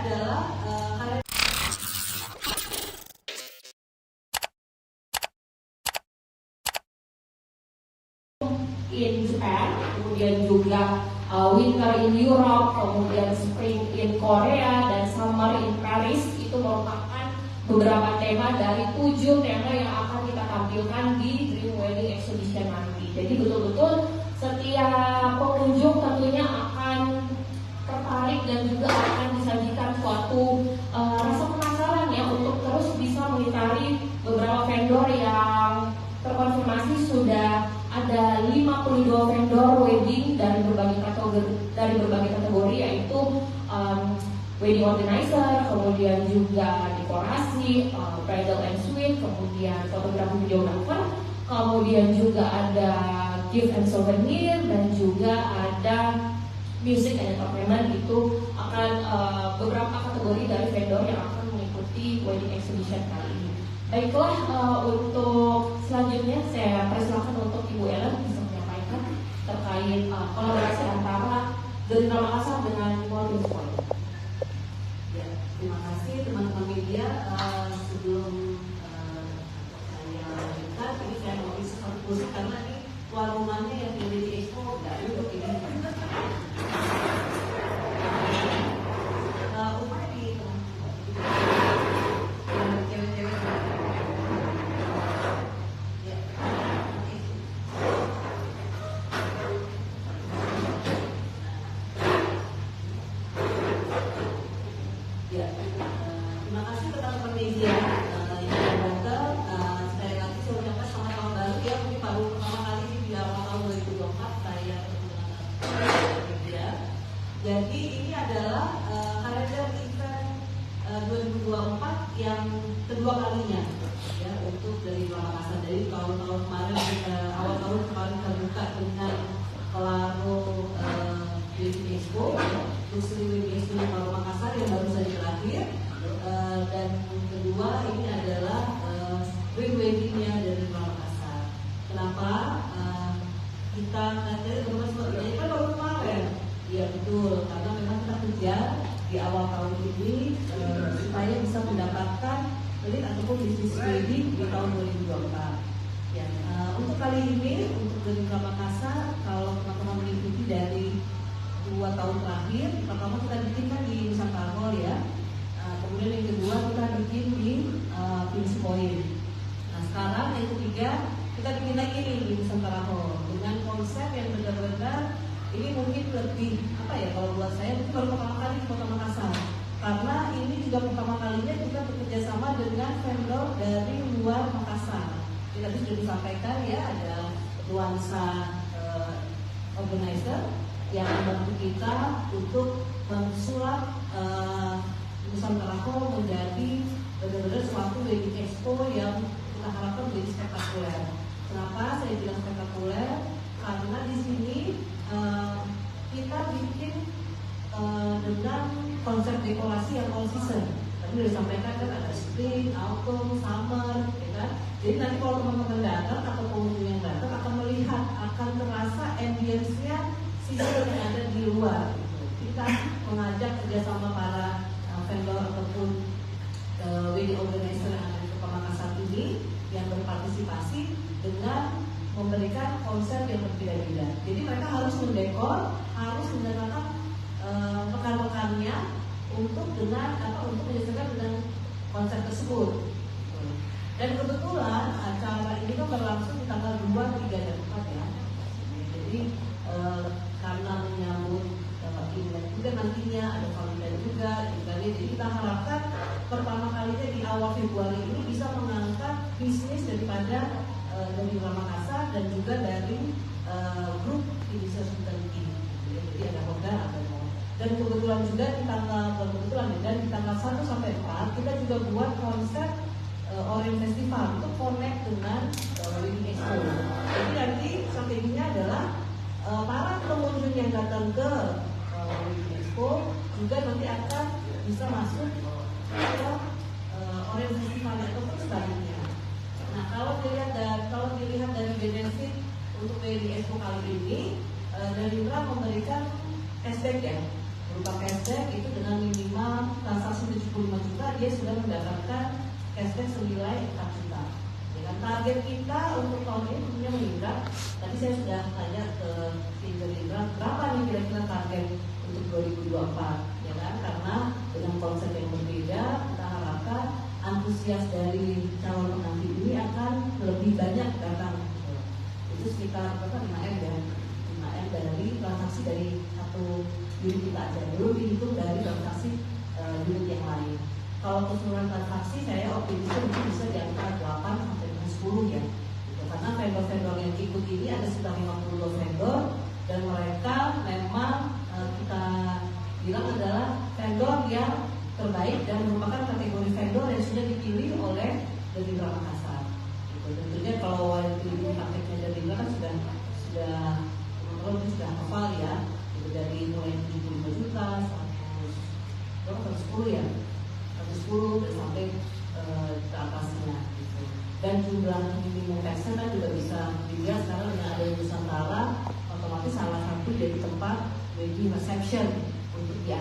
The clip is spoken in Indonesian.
adalah in Japan, kemudian juga winter in Europe, kemudian spring in Korea, dan summer in Paris. Itu merupakan beberapa tema dari 7 tema yang akan kita tampilkan di Dream Wedding Exhibition nanti. Jadi betul-betul setiap pengunjung tentunya akan tertarik dan juga akan disajikan suatu rasa penasaran ya untuk terus bisa mengitari beberapa vendor yang terkonfirmasi sudah ada 52 vendor wedding dari berbagai kategori yaitu wedding organizer, kemudian juga dekorasi, bridal and suite, kemudian fotografi videographer, kemudian juga ada gift and souvenir, dan juga ada music and entertainment. Itu akan beberapa kategori dari vendor yang akan mengikuti wedding exhibition kali ini. Baiklah, untuk selanjutnya saya persilakan untuk Ibu Ellen bisa menyampaikan terkait kolaborasi antara Gerindra Makassar dengan World Point. ya, terima kasih teman-teman media. Sebelum saya lanjutkan, ini saya mau isi satu musik karena ini tuan rumahnya yang di Expo nggak duduk ini. Upaya di cewek-cewek. Terima kasih teman-teman media yang datang. Sekali lagi saya ucapkan selamat tahun baru ya. Mungkin baru pertama kali di awal tahun 2024 saya ketemu dengan media. Jadi ini adalah kalender event 2024 yang kedua kalinya ya untuk dari Makassar. Dari tahun-tahun kemarin awal tahun kemarin kita buka dengan Kelaro Wedding Expo, Lusri Wedding Expo di Makassar yang baru saja berakhir. Dan kedua ini adalah weddingnya dari Makassar. Kenapa kita dari teman-teman sebenarnya kan baru kemarin? Iya betul, karena memang kita kejar di awal tahun ini supaya bisa mendapatkan lead ataupun bisnis wedding di tahun 2024. Ya, untuk kali ini untuk Gerindra Makassar, kalau teman-teman mengikuti dari 2 tahun terakhir, pertama kita bikin kan di Nusantara Hall ya. Kemudian yang kedua kita bikin di Prince Point. Nah sekarang yang ketiga kita bikin lagi nih di Nusantara Hall dengan konsep yang benar-benar ini mungkin lebih apa ya, kalau buat saya mungkin baru pertama kali di Kota Makassar, karena ini juga pertama kalinya kita bekerja sama dengan vendor dari luar Makassar. Jadi tadi sudah disampaikan ya, ada nuansa organizer yang membantu kita untuk mensulap Nusantara Hall menjadi benar-benar suatu wedding expo yang kita harapkan menjadi spektakuler. Kenapa saya bilang spektakuler? Karena di sini kita bikin dengan konsep dekorasi yang all season. Tadi sudah disampaikan kan ada spring, autumn, summer, ya kan? Jadi nanti kalau teman-teman datang atau pengunjung yang datang akan melihat, akan terasa ambience-nya season yang ada di luar. Kita mengajak kerjasama para vendor ataupun wedding organizer yang ada di Kota Makassar ini yang berpartisipasi dengan memberikan konsep yang berbeda-beda. Jadi mereka harus mendekor, harus menggunakan rekan-rekannya untuk menyesuaikan dengan konsep tersebut. Dan kebetulan acara ini kan berlangsung di tanggal 2, 3, dan 4 ya. Jadi karena menyambut Imlek juga nantinya ada Valentine juga. Jadi kita harapkan pertama kalinya di awal Februari ini bisa mengangkat bisnis daripada dari Makassar dan juga dari grup Indonesia Hospitality. Jadi ada hotel, ada mall. Dan kebetulan juga di tanggal 1 sampai 4 kita juga buat konsep Orient Festival untuk connect dengan Wedding Expo. Jadi nanti strateginya adalah para pengunjung yang datang ke Wedding Expo juga nanti akan bisa masuk ke Orient Festival ataupun sebaliknya. Nah kalau dilihat dari benefit untuk Wedding Expo kali ini, Gerindra memberikan cashback ya, berupa cashback itu dengan minimal juta, dia sudah mendapatkan cashback senilai 4 juta. Ya kan? Target kita untuk tahun ini tentunya meningkat. Tadi saya sudah tanya ke tim Gerindra, berapa nih kira-kira target untuk 2024, ya kan? Karena dengan konsep yang berbeda, kita harapkan antusias dari calon pengantin ini akan lebih banyak datang. Itu sekitar 5M ya, 5M dari transaksi dari satu unit kita aja, belum dihitung dari transaksi unit yang lain. Kalau keseluruhan transaksi saya optimis itu bisa di antara 8 sampai 10 ya. Gitu. Karena vendor-vendor yang ikut ini ada sekitar 52 vendor dan mereka memang kita bilang adalah vendor yang terbaik dan merupakan kategori vendor yang sudah dipilih oleh Gerindra Makassar. Gitu. Tentunya kalau yang dipilih paketnya Gerindra kan sudah teman-teman sudah hafal ya. Gitu. Dari mulai 75 juta, 110 ya. 110 dan sampai ke atasnya gitu. Dan jumlah minimum taxnya kan juga bisa dilihat sekarang dengan ada Nusantara, otomatis salah satu jadi tempat wedding reception untuk di